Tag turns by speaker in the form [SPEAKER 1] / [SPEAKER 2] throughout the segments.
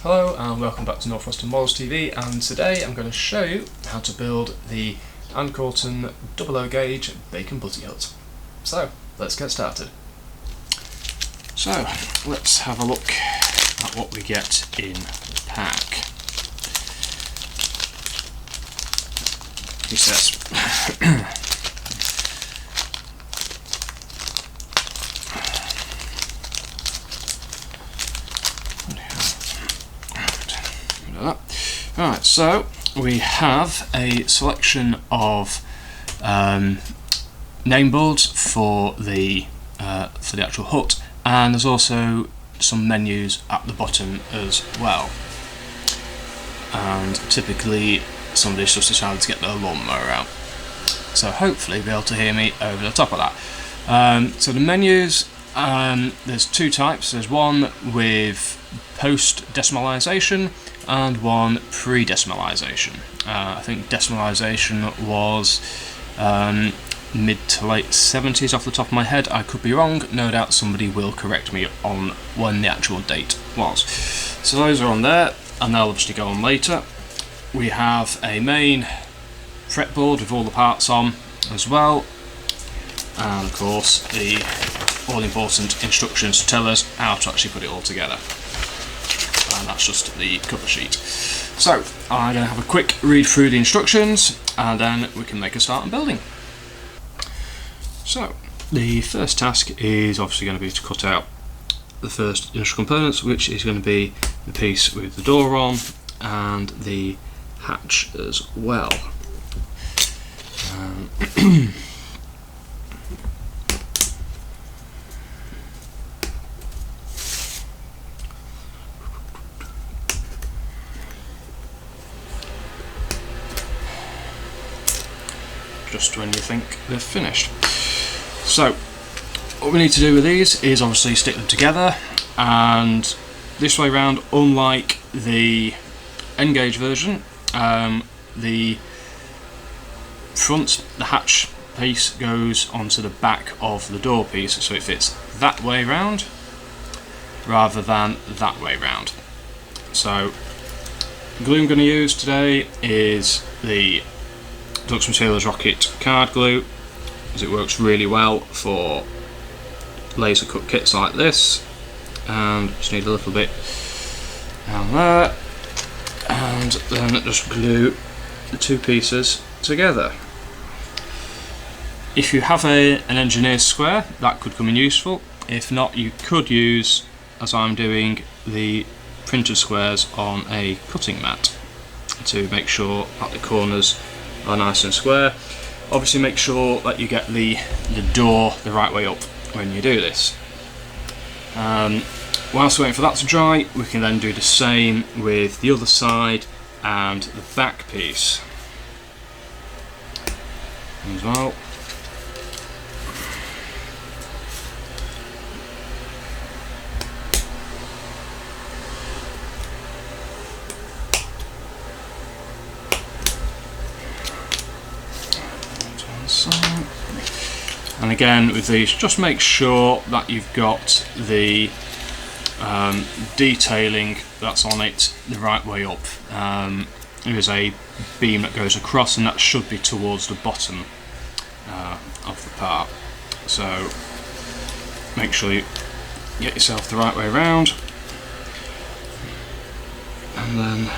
[SPEAKER 1] Hello and welcome back to Ancorton Models TV, and today I'm going to show you how to build the Ancorton 00 gauge bacon Butty Hut. So let's get started. So let's have a look at what we get in the pack. He says Right, so we have a selection of name boards for the actual hut, and there's also some menus at the bottom as well. And typically somebody's just decided to get their lawnmower out, so hopefully you'll be able to hear me over the top of that. So the menus, there's two types. There's one with post-decimalisation and one pre-decimalisation. I think decimalisation was mid to late 70s off the top of my head. I could be wrong, no doubt somebody will correct me on when the actual date was. So those are on there, and they'll obviously go on later. We have a main fretboard with all the parts on as well, and of course the all-important instructions to tell us how to actually put it all together. And that's just the cover sheet. So I'm going to have a quick read through the instructions and then we can make a start on building. So the first task is obviously going to be to cut out the first initial components, which is going to be the piece with the door on and the hatch as well. Just when you think they're finished. So what we need to do with these is obviously stick them together, and this way round, unlike the N-gauge version, the front, the hatch piece goes onto the back of the door piece, so it fits that way round rather than that way round. So the glue I'm going to use today is the Dux Materials Rocket card glue, as it works really well for laser cut kits like this. And just need a little bit down there, and then just glue the two pieces together. If you have an engineer's square, that could come in useful. If not, you could use, as I'm doing, the printed squares on a cutting mat to make sure that the corners are nice and square. Obviously make sure that you get the door the right way up when you do this. Whilst waiting for that to dry, we can then do the same with the other side and the back piece as well. And again with these, just make sure that you've got the detailing that's on it the right way up. There is a beam that goes across, and that should be towards the bottom of the part. So make sure you get yourself the right way around, and then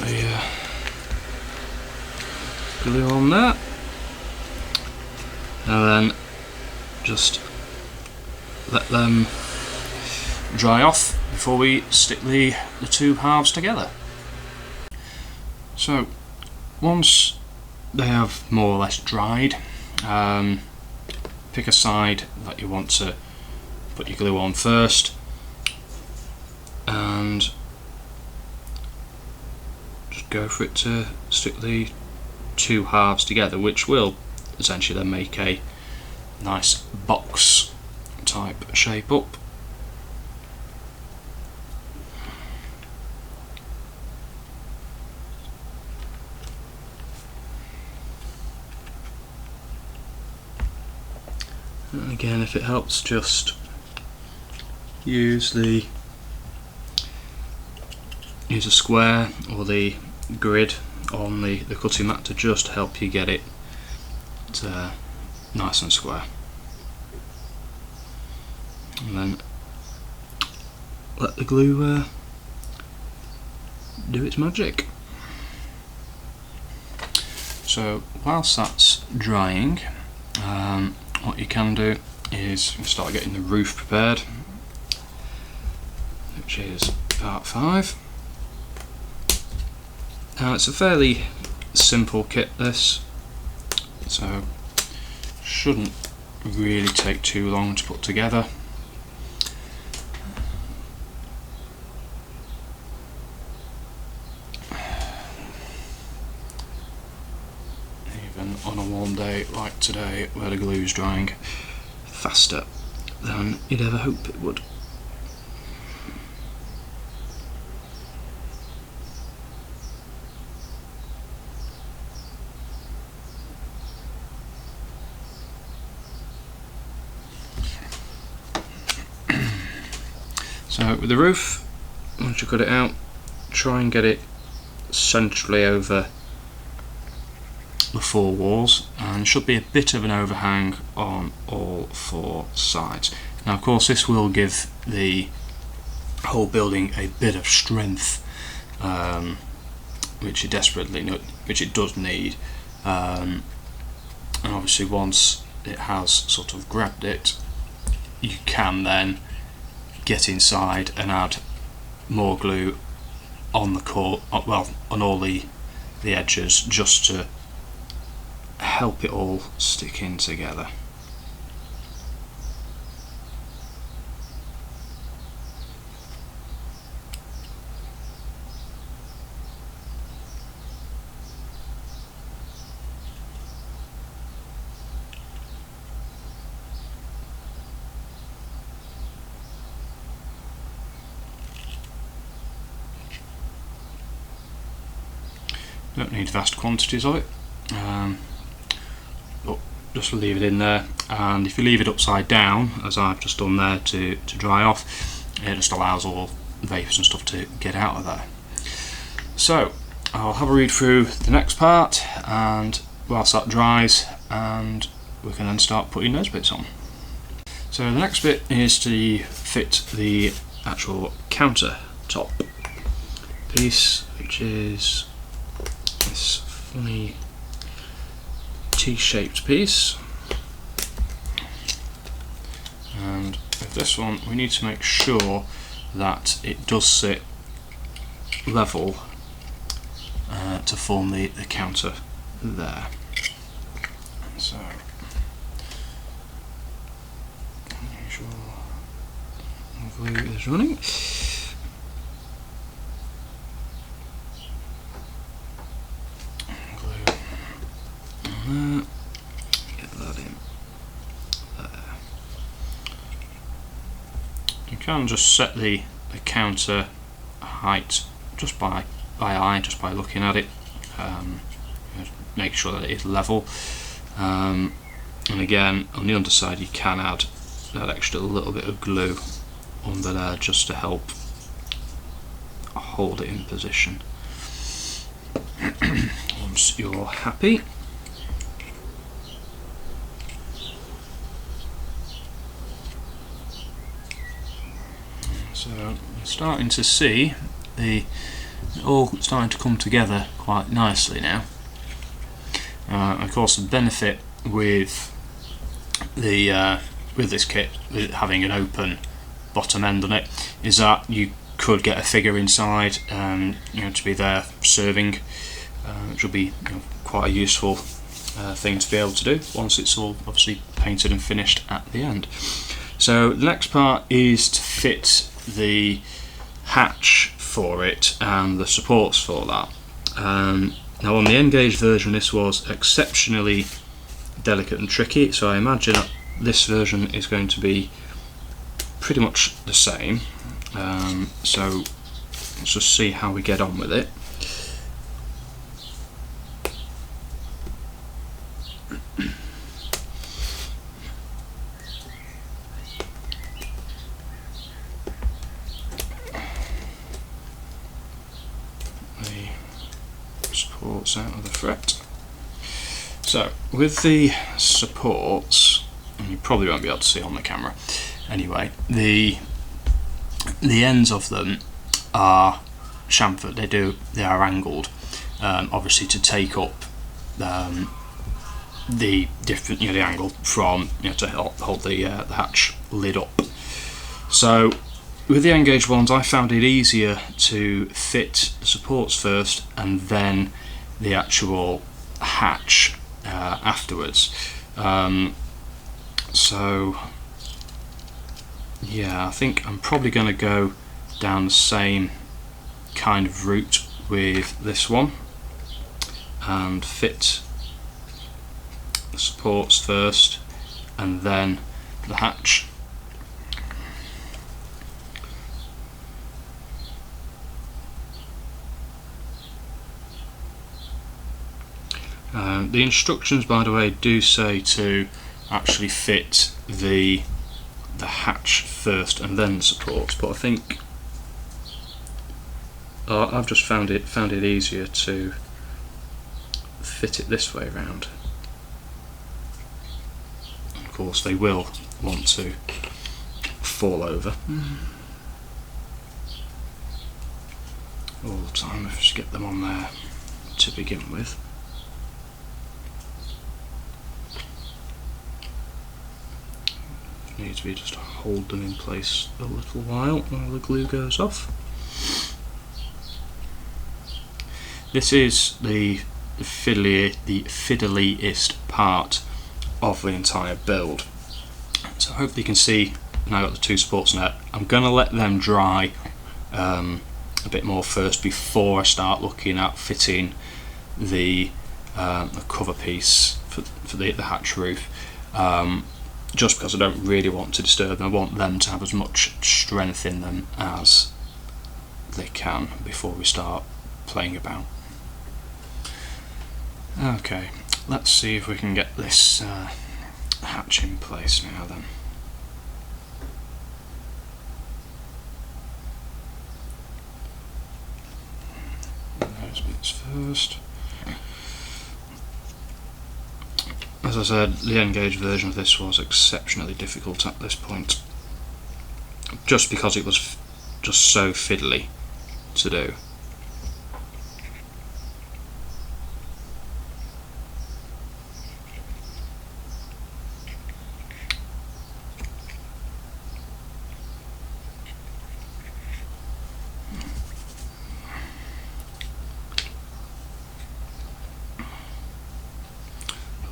[SPEAKER 1] the glue on there, and then just let them dry off before we stick the two halves together. So once they have more or less dried, pick a side that you want to put your glue on first, and go for it to stick the two halves together, which will essentially then make a nice box type shape up. And again, if it helps, just use a square or the grid on the cutting mat to just help you get it nice and square. And then let the glue do its magic. So whilst that's drying, what you can do is start getting the roof prepared, which is part 5. Now it's a fairly simple kit, this, so shouldn't really take too long to put together. Even on a warm day like today, where the glue is drying faster than you'd ever hope it would. So with the roof, once you cut it out, try and get it centrally over the 4 walls, and there should be a bit of an overhang on all 4 sides. Now of course this will give the whole building a bit of strength, which it does need, and obviously once it has sort of grabbed it, you can then get inside and add more glue on the core, well, on all the edges, just to help it all stick in together. Don't need vast quantities of it, but just leave it in there, and if you leave it upside down, as I've just done there, to dry off, it just allows all vapours and stuff to get out of there. So I'll have a read through the next part, and whilst that dries, and we can then start putting those bits on. So the next bit is to fit the actual countertop piece, which is this funny T-shaped piece, and with this one we need to make sure that it does sit level to form the counter there. So make sure the glue is running. Get that in there. You can just set the counter height just by eye, just by looking at it. Make sure that it is level. And again, on the underside, you can add that extra little bit of glue under there just to help hold it in position. Once you're happy, so you're starting to see it all starting to come together quite nicely now. Of course, the benefit with this kit, with having an open bottom end on it, is that you could get a figure inside, to be there serving, which will be quite a useful thing to be able to do once it's all obviously painted and finished at the end. So the next part is to fit the hatch for it and the supports for that. Now on the N-gauge version this was exceptionally delicate and tricky, so I imagine that this version is going to be pretty much the same. So let's just see how we get on with it. fret. So with the supports, and you probably won't be able to see on the camera anyway, the ends of them are chamfered. They are angled, obviously to take up the different, the angle from, to hold the hatch lid up. So with the N-gauge ones, I found it easier to fit the supports first and then the actual hatch afterwards. So yeah, I think I'm probably going to go down the same kind of route with this one and fit the supports first and then the hatch. The instructions, by the way, do say to actually fit the hatch first and then the supports, but I think I've just found it easier to fit it this way around. Of course, they will want to fall over all the time if I just get them on there to begin with. Need to be just hold them in place a little while the glue goes off. This is the fiddliest part of the entire build. So hopefully you can see now I've got the two supports now. I'm going to let them dry a bit more first before I start looking at fitting the cover piece for the hatch roof. Just because I don't really want to disturb them. I want them to have as much strength in them as they can before we start playing about. Okay, let's see if we can get this hatch in place now then. Those bits first. As I said, the N-gauge version of this was exceptionally difficult at this point, just because it was just so fiddly to do.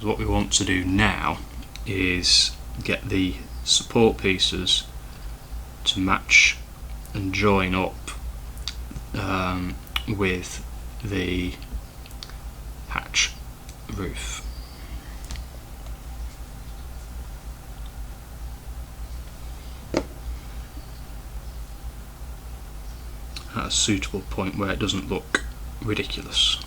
[SPEAKER 1] What we want to do now is get the support pieces to match and join up with the hatch roof. At a suitable point where it doesn't look ridiculous.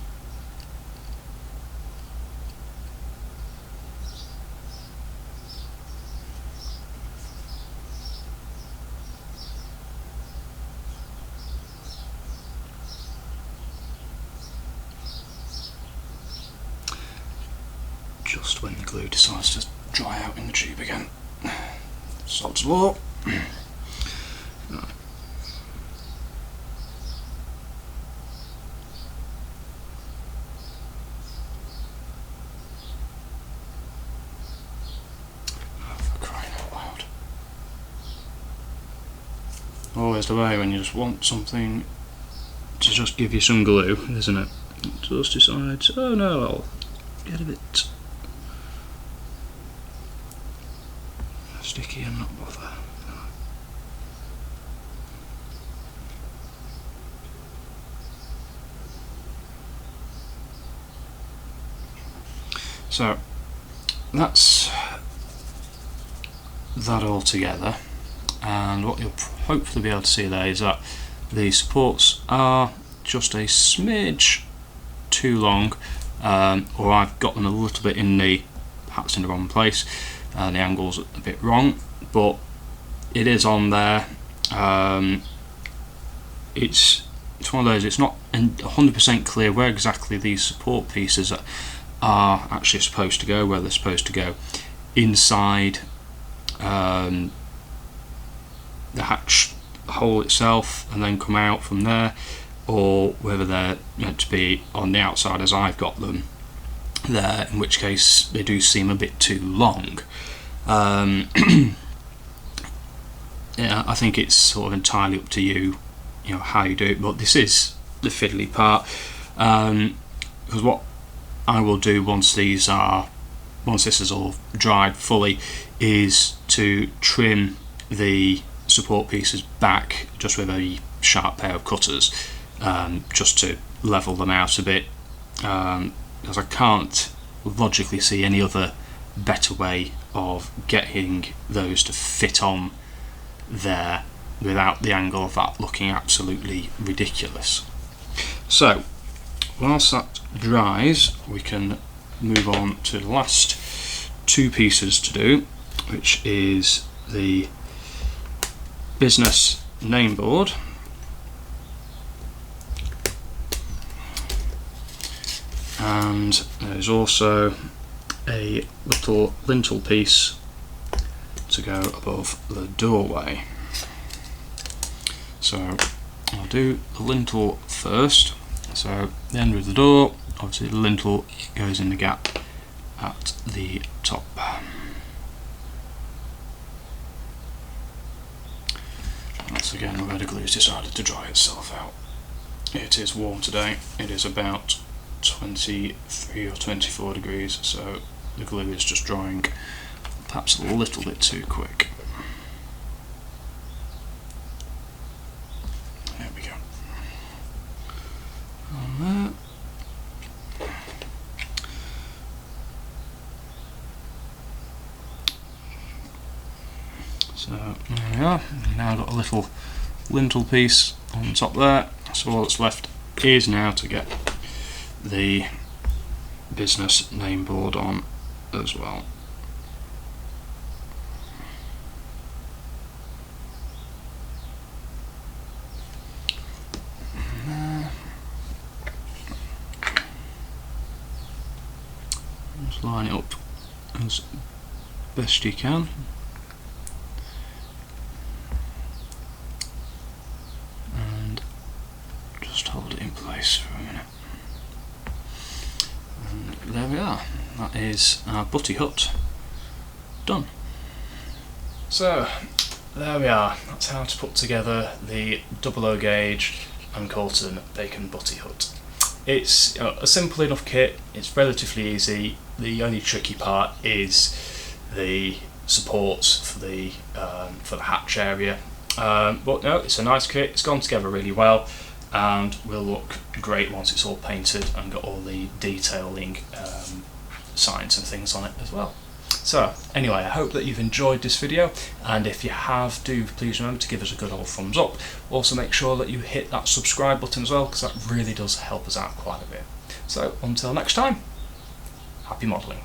[SPEAKER 1] Just when the glue decides to dry out in the tube again. Sod's law. Right. Oh, for crying out loud. Always the way when you just want something to just give you some glue, isn't it? It just decides, oh no, I'll get a bit sticky and not bother. So that's that all together, and what you'll hopefully be able to see there is that the supports are just a smidge too long, or I've got them a little bit in the perhaps in the wrong place. The angle's a bit wrong, but it is on there. It's it's one of those, it's not 100% clear where exactly these support pieces are actually supposed to go, where they're supposed to go inside the hatch hole itself and then come out from there, or whether they're meant to be on the outside as I've got them there, in which case they do seem a bit too long. Yeah, I think it's sort of entirely up to you, how you do it, but this is the fiddly part, because what I will do once this is all dried fully is to trim the support pieces back just with a sharp pair of cutters, just to level them out a bit, because I can't logically see any other better way of getting those to fit on there without the angle of that looking absolutely ridiculous. So whilst that dries, we can move on to the last two pieces to do, which is the business name board and there's also a little lintel piece to go above the doorway. So I'll do the lintel first. So the end of the door, obviously the lintel goes in the gap at the top. Once again, where the glue's decided to dry itself out. It is warm today. It is about 23 or 24 degrees, so the glue is just drying perhaps a little bit too quick. There we go. On there. So there we are. We've now got a little lintel piece on the top there. So all that's left is now to get the business name board on as well. Just line it up as best you can. And just hold it in place for a minute. And there we are. That is our Butty Hut done. So there we are. That's how to put together the 00 gauge Ancorton Bacon Butty Hut. It's a simple enough kit. It's relatively easy. The only tricky part is the supports for the hatch area. But no, it's a nice kit. It's gone together really well, and will look great once it's all painted and got all the detailing signs and things on it as well. So anyway, I hope that you've enjoyed this video, and if you have, do please remember to give us a good old thumbs up. Also make sure that you hit that subscribe button as well, because that really does help us out quite a bit. So until next time, happy modelling.